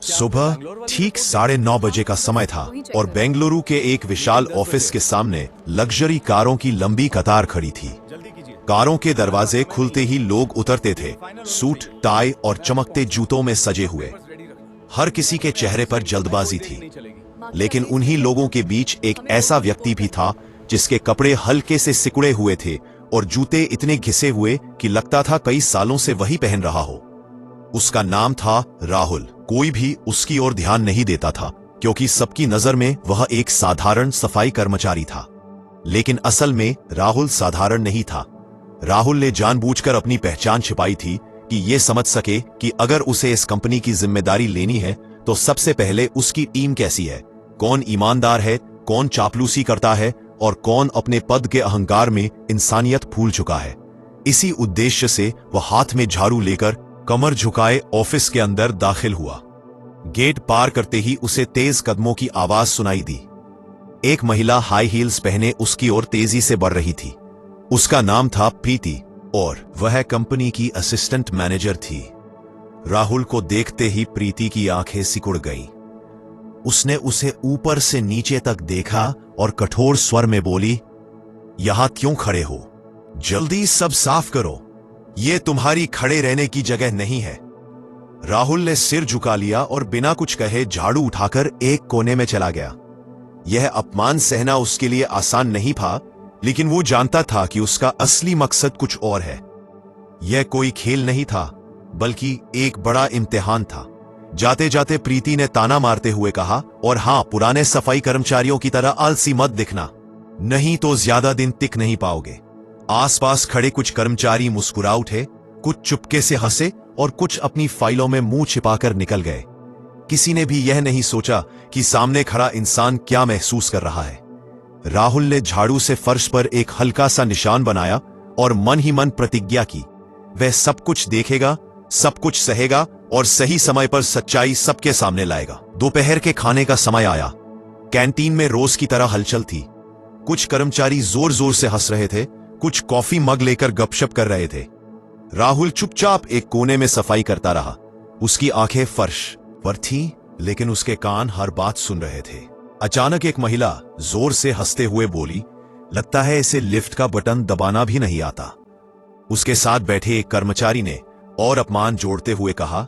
सुबह ठीक 9:30 बजे का समय था और बेंगलुरु के एक विशाल ऑफिस के सामने लग्जरी कारों की लंबी कतार खड़ी थी। कारों के दरवाजे खुलते ही लोग उतरते थे, सूट, टाई और चमकते जूतों में सजे हुए। हर किसी के चेहरे पर जल्दबाजी थी, लेकिन उन्हीं लोगों के बीच एक ऐसा व्यक्ति भी था जिसके कपड़े हल्के से सिकुड़े हुए थे और जूते इतने घिसे हुए कि लगता था कई सालों से वही पहन रहा हो। उसका नाम था राहुल। कोई भी उसकी ओर ध्यान नहीं देता था क्योंकि सबकी नजर में वह एक साधारण सफाई कर्मचारी था। लेकिन असल में राहुल साधारण नहीं था। राहुल ने जानबूझकर अपनी पहचान छिपाई थी कि यह समझ सके कि अगर उसे इस कंपनी की जिम्मेदारी लेनी है तो सबसे पहले उसकी टीम कैसी है, कौन ईमानदार है, कौन चापलूसी करता है और कौन अपने पद के अहंकार में इंसानियत भूल चुका है। इसी उद्देश्य से वह हाथ में झाड़ू लेकर कमर झुकाए ऑफिस के अंदर दाखिल हुआ। गेट पार करते ही उसे तेज कदमों की आवाज सुनाई दी। एक महिला हाई हील्स पहने उसकी ओर तेजी से बढ़ रही थी। उसका नाम था प्रीति और वह कंपनी की असिस्टेंट मैनेजर थी। राहुल को देखते ही प्रीति की आंखें सिकुड़ गईं। उसने उसे ऊपर से नीचे तक देखा और कठोर स्वर में बोली, यहां क्यों खड़े हो? जल्दी सब साफ करो, यह तुम्हारी खड़े रहने की जगह नहीं है। राहुल ने सिर झुका लिया और बिना कुछ कहे झाड़ू उठाकर एक कोने में चला गया। यह अपमान सहना उसके लिए आसान नहीं था, लेकिन वो जानता था कि उसका असली मकसद कुछ और है। यह कोई खेल नहीं था, बल्कि एक बड़ा इम्तिहान था। जाते जाते प्रीति ने ताना मारते हुए कहा, और हां, पुराने सफाई कर्मचारियों की तरह आलसी मत दिखना, नहीं तो ज्यादा दिन टिक नहीं पाओगे। आसपास खड़े कुछ कर्मचारी मुस्कुरा उठे, कुछ चुपके से हंसे और कुछ अपनी फाइलों में मुंह छिपाकर निकल गए। किसी ने भी यह नहीं सोचा कि सामने खड़ा इंसान क्या महसूस कर रहा है। राहुल ने झाड़ू से फर्श पर एक हल्का सा निशान बनाया और मन ही मन प्रतिज्ञा की, वह सब कुछ देखेगा, सब कुछ सहेगा और सही समय पर सच्चाई सबके सामने लाएगा। दोपहर के खाने का समय आया। कैंटीन में रोज की तरह हलचल थी। कुछ कर्मचारी जोर जोर से हंस रहे थे, कुछ कॉफी मग लेकर गपशप कर रहे थे। राहुल चुपचाप एक कोने में सफाई करता रहा। उसकी आंखें फर्श पर थीं, लेकिन उसके कान हर बात सुन रहे थे। अचानक एक महिला जोर से हंसते हुए बोली, लगता है इसे लिफ्ट का बटन दबाना भी नहीं आता। उसके साथ बैठे एक कर्मचारी ने और अपमान जोड़ते हुए कहा,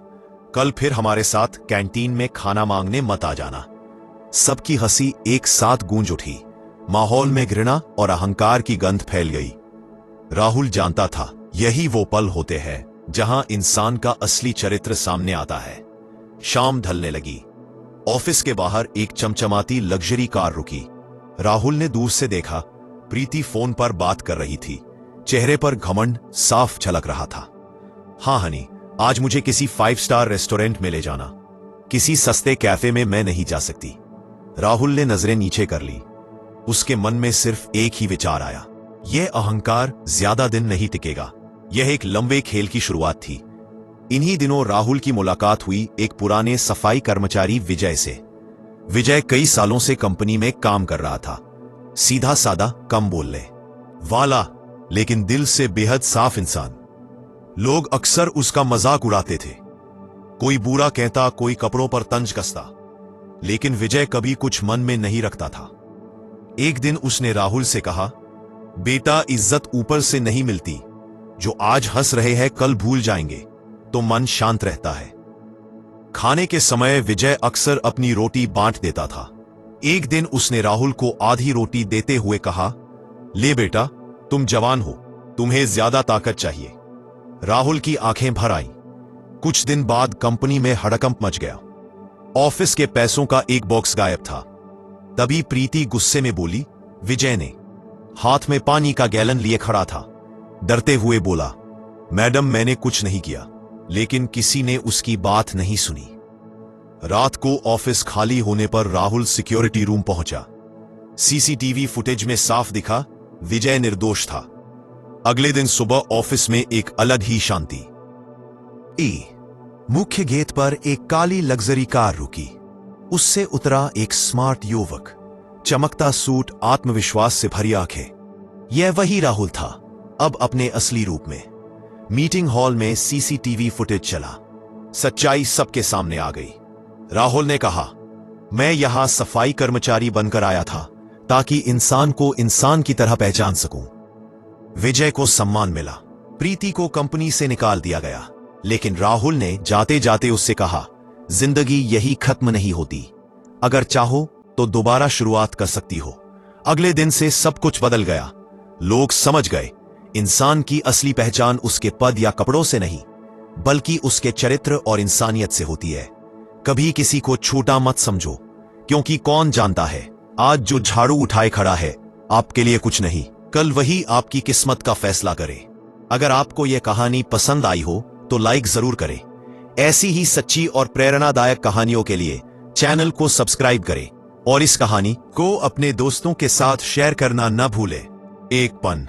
कल फिर हमारे साथ कैंटीन में खाना मांगने मत आ जाना। सबकी हंसी एक साथ गूंज उठी। माहौल में घृणा और अहंकार की गंध फैल गई। राहुल जानता था यही वो पल होते हैं जहां इंसान का असली चरित्र सामने आता है। शाम ढलने लगी। ऑफिस के बाहर एक चमचमाती लग्जरी कार रुकी। राहुल ने दूर से देखा, प्रीति फोन पर बात कर रही थी। चेहरे पर घमंड साफ झलक रहा था। हाँ हनी, आज मुझे किसी 5 स्टार रेस्टोरेंट में ले जाना, किसी सस्ते कैफे में मैं नहीं जा सकती। राहुल ने नजरें नीचे कर ली। उसके मन में सिर्फ एक ही विचार आया, यह अहंकार ज्यादा दिन नहीं टिकेगा। यह एक लंबे खेल की शुरुआत थी। इन्हीं दिनों राहुल की मुलाकात हुई एक पुराने सफाई कर्मचारी विजय से। विजय कई सालों से कंपनी में काम कर रहा था। सीधा सादा, कम बोलने वाला, लेकिन दिल से बेहद साफ इंसान। लोग अक्सर उसका मजाक उड़ाते थे। कोई बुरा कहता, कोई कपड़ों पर तंज कसता, लेकिन विजय कभी कुछ मन में नहीं रखता था। एक दिन उसने राहुल से कहा, बेटा, इज्जत ऊपर से नहीं मिलती। जो आज हंस रहे हैं कल भूल जाएंगे तो मन शांत रहता है। खाने के समय विजय अक्सर अपनी रोटी बांट देता था। एक दिन उसने राहुल को आधी रोटी देते हुए कहा, ले बेटा, तुम जवान हो, तुम्हें ज्यादा ताकत चाहिए। राहुल की आंखें भर आईं। कुछ दिन बाद कंपनी में हड़कंप मच गया। ऑफिस के पैसों का एक बॉक्स गायब था। तभी प्रीति गुस्से में बोली। विजय ने हाथ में पानी का गैलन लिए खड़ा था, डरते हुए बोला, मैडम, मैंने कुछ नहीं किया। लेकिन किसी ने उसकी बात नहीं सुनी। रात को ऑफिस खाली होने पर राहुल सिक्योरिटी रूम पहुंचा। सीसीटीवी फुटेज में साफ दिखा, विजय निर्दोष था। अगले दिन सुबह ऑफिस में एक अलग ही शांति। मुख्य गेट पर एक काली लग्जरी कार रुकी। उससे उतरा एक स्मार्ट युवक, चमकता सूट, आत्मविश्वास से भरी आंखें। यह वही राहुल था, अब अपने असली रूप में। मीटिंग हॉल में सीसीटीवी फुटेज चला। सच्चाई सबके सामने आ गई। राहुल ने कहा, मैं यहां सफाई कर्मचारी बनकर आया था ताकि इंसान को इंसान की तरह पहचान सकूं। विजय को सम्मान मिला, प्रीति को कंपनी से निकाल दिया गया, लेकिन राहुल ने जाते जाते उससे कहा, जिंदगी यही खत्म नहीं होती, अगर चाहो तो दोबारा शुरुआत कर सकती हो। अगले दिन से सब कुछ बदल गया। लोग समझ गए, इंसान की असली पहचान उसके पद या कपड़ों से नहीं, बल्कि उसके चरित्र और इंसानियत से होती है। कभी किसी को छोटा मत समझो, क्योंकि कौन जानता है आज जो झाड़ू उठाए खड़ा है आपके लिए कुछ नहीं, कल वही आपकी किस्मत का फैसला करे। अगर आपको यह कहानी पसंद आई हो तो लाइक जरूर करें। ऐसी ही सच्ची और प्रेरणादायक कहानियों के लिए चैनल को सब्सक्राइब करें और इस कहानी को अपने दोस्तों के साथ शेयर करना न भूलें। एक पन।